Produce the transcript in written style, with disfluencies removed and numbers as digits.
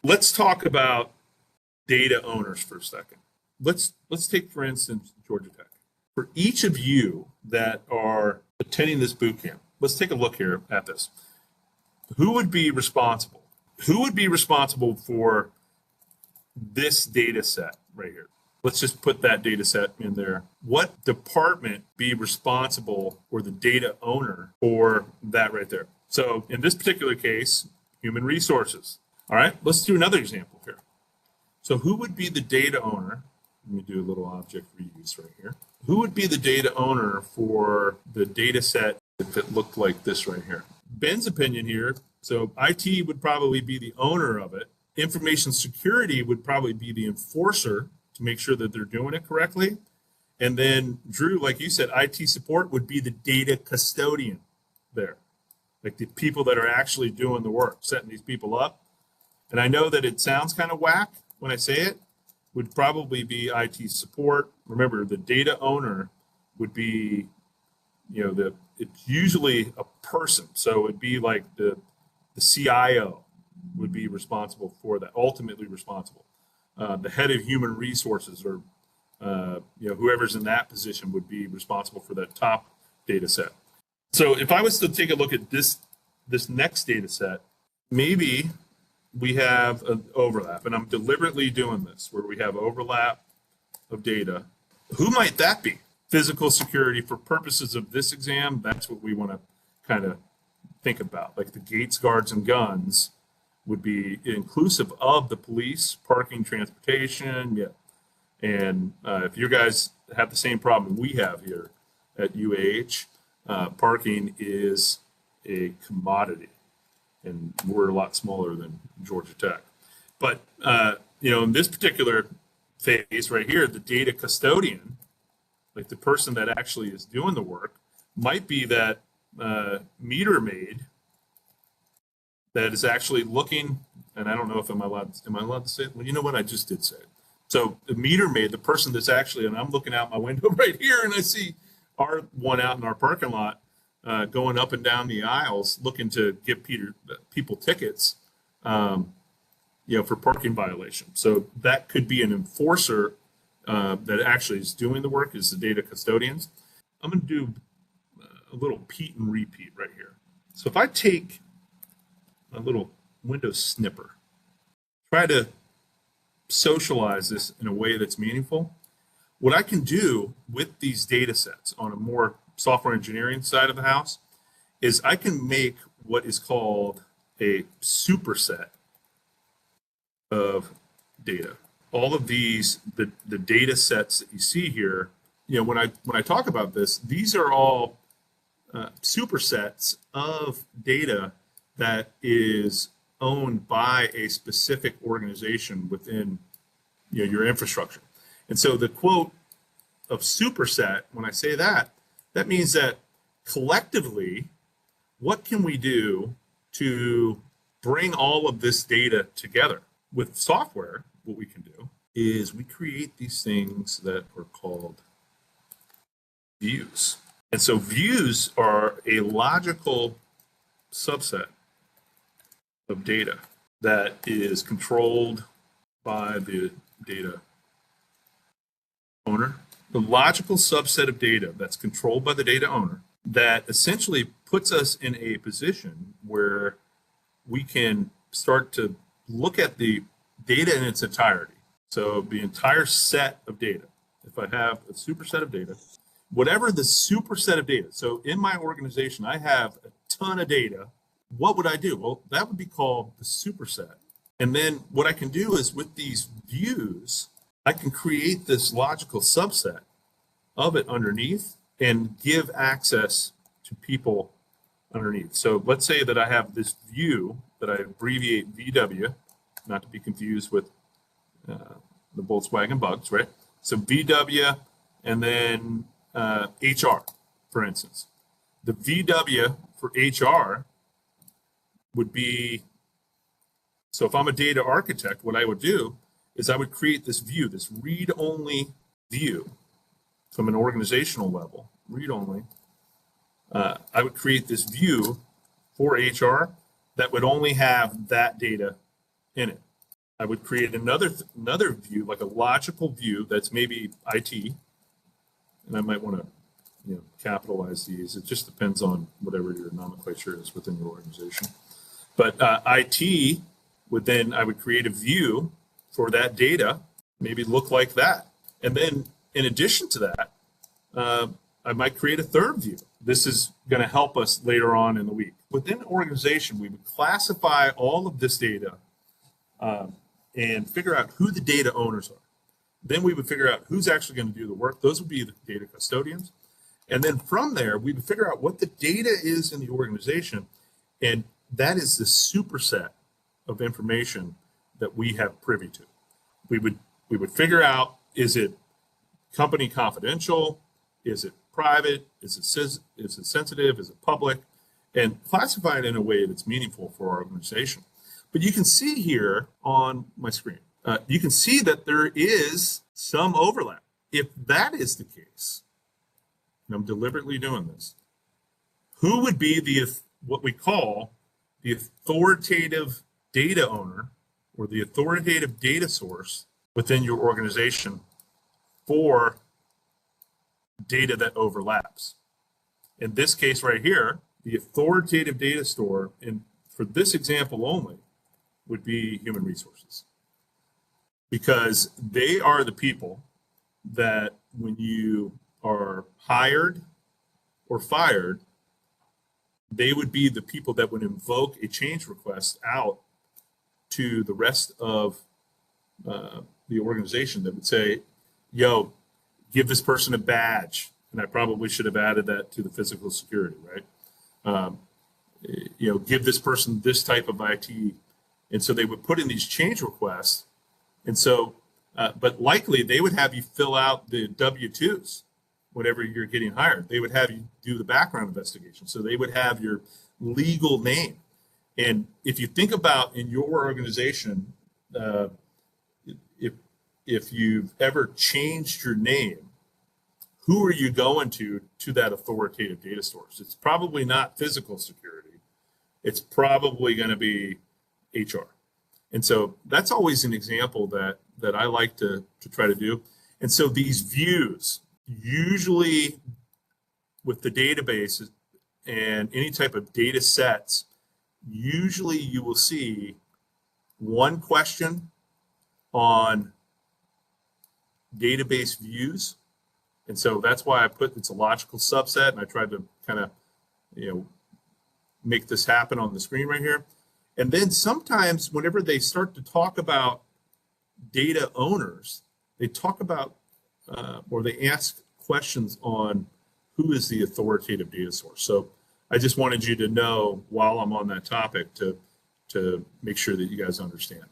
Let's talk about data owners for a second. Let's take, for instance, Georgia Tech. For each of you that are attending this boot camp, let's take a look here at this. Who would be responsible? Who would be responsible for this data set right here? Let's just put that data set in there. What department be responsible, or the data owner for that right there? So in this particular case, human resources. All right, let's do another example here. So who would be the data owner? Let me do a little object reuse right here. Who would be the data owner for the data set that looked like this right here? Ben's opinion here, so IT would probably be the owner of it. Information security would probably be the enforcer to make sure that they're doing it correctly. And then Drew, like you said, IT support would be the data custodian there, like the people that are actually doing the work, setting these people up. And I know that it sounds kind of whack when I say it, would probably be IT support. Remember, the data owner would be, it's usually a person. So it'd be like the CIO would be responsible for that, ultimately responsible. The head of human resources, or whoever's in that position, would be responsible for that top data set. So if I was to take a look at this next data set, maybe we have an overlap, and I'm deliberately doing this where we have overlap of data. Who might that be? Physical security. For purposes of this exam, that's what we want to kind of think about. Like the gates, guards, and guns would be inclusive of the police, parking, transportation. Yeah. And if you guys have the same problem we have here at UAH, parking is a commodity, and we're a lot smaller than Georgia Tech. But, in this particular phase right here, the data custodian, like the person that actually is doing the work, might be that meter maid that is actually looking, and I don't know if am I allowed to say it? Well, you know what? I just did say it. So the meter maid, the person that's actually, and I'm looking out my window right here, and I see our one out in our parking lot, going up and down the aisles looking to give people tickets, for parking violations. So that could be an enforcer that actually is doing the work, is the data custodians. I'm going to do a little Pete and repeat right here. So if I take a little window snipper, try to socialize this in a way that's meaningful, what I can do with these data sets on a more software engineering side of the house is I can make what is called a superset of data. All of these, the data sets that you see here, when I talk about this, these are all supersets of data that is owned by a specific organization within your infrastructure. And so the quote of superset, when I say that, that means that collectively, what can we do to bring all of this data together? With software, what we can do is we create these things that are called views. And so views are a logical subset of data that is controlled by the data owner. The logical subset of data that's controlled by the data owner that essentially puts us in a position where we can start to look at the data in its entirety. So the entire set of data, if I have a superset of data, whatever the superset of data, so in my organization, I have a ton of data. What would I do? Well, that would be called the superset. And then what I can do is with these views, I can create this logical subset of it underneath and give access to people underneath. So let's say that I have this view that I abbreviate VW, not to be confused with the Volkswagen Bugs, right? So VW and then HR, for instance. The VW for HR would be, so if I'm a data architect, what I would do is I would create this view, this read-only view from an organizational level, read-only. I would create this view for HR that would only have that data in it. I would create another view, like a logical view that's maybe IT, and I might want to capitalize these. It just depends on whatever your nomenclature is within your organization. But IT would then, I would create a view for that data, maybe look like that. And then in addition to that, I might create a third view. This is going to help us later on in the week. Within the organization, we would classify all of this data and figure out who the data owners are. Then we would figure out who's actually going to do the work. Those would be the data custodians. And then from there, we would figure out what the data is in the organization. And that is the superset of information that we have privy to. We would figure out, is it company confidential? Is it private? Is it sensitive? Is it public? And classify it in a way that's meaningful for our organization. But you can see here on my screen, you can see that there is some overlap. If that is the case, and I'm deliberately doing this, who would be what we call the authoritative data owner or the authoritative data source within your organization for data that overlaps? In this case right here, the authoritative data store, and for this example only, would be human resources, because they are the people that when you are hired or fired, they would be the people that would invoke a change request out to the rest of the organization that would say, yo, give this person a badge. And I probably should have added that to the physical security, right? Give this person this type of IT. And so they would put in these change requests. And so, but likely they would have you fill out the W-2s whenever you're getting hired. They would have you do the background investigation. So they would have your legal name. And if you think about in your organization, if you've ever changed your name, who are you going to that authoritative data source? It's probably not physical security. It's probably going to be HR. And so that's always an example that I like to try to do. And so these views, usually with the databases and any type of data sets, usually you will see one question on database views. And so that's why I put it's a logical subset, and I tried to kind of make this happen on the screen right here. And then sometimes whenever they start to talk about data owners, they talk about or they ask questions on who is the authoritative data source. So I just wanted you to know while I'm on that topic to make sure that you guys understand.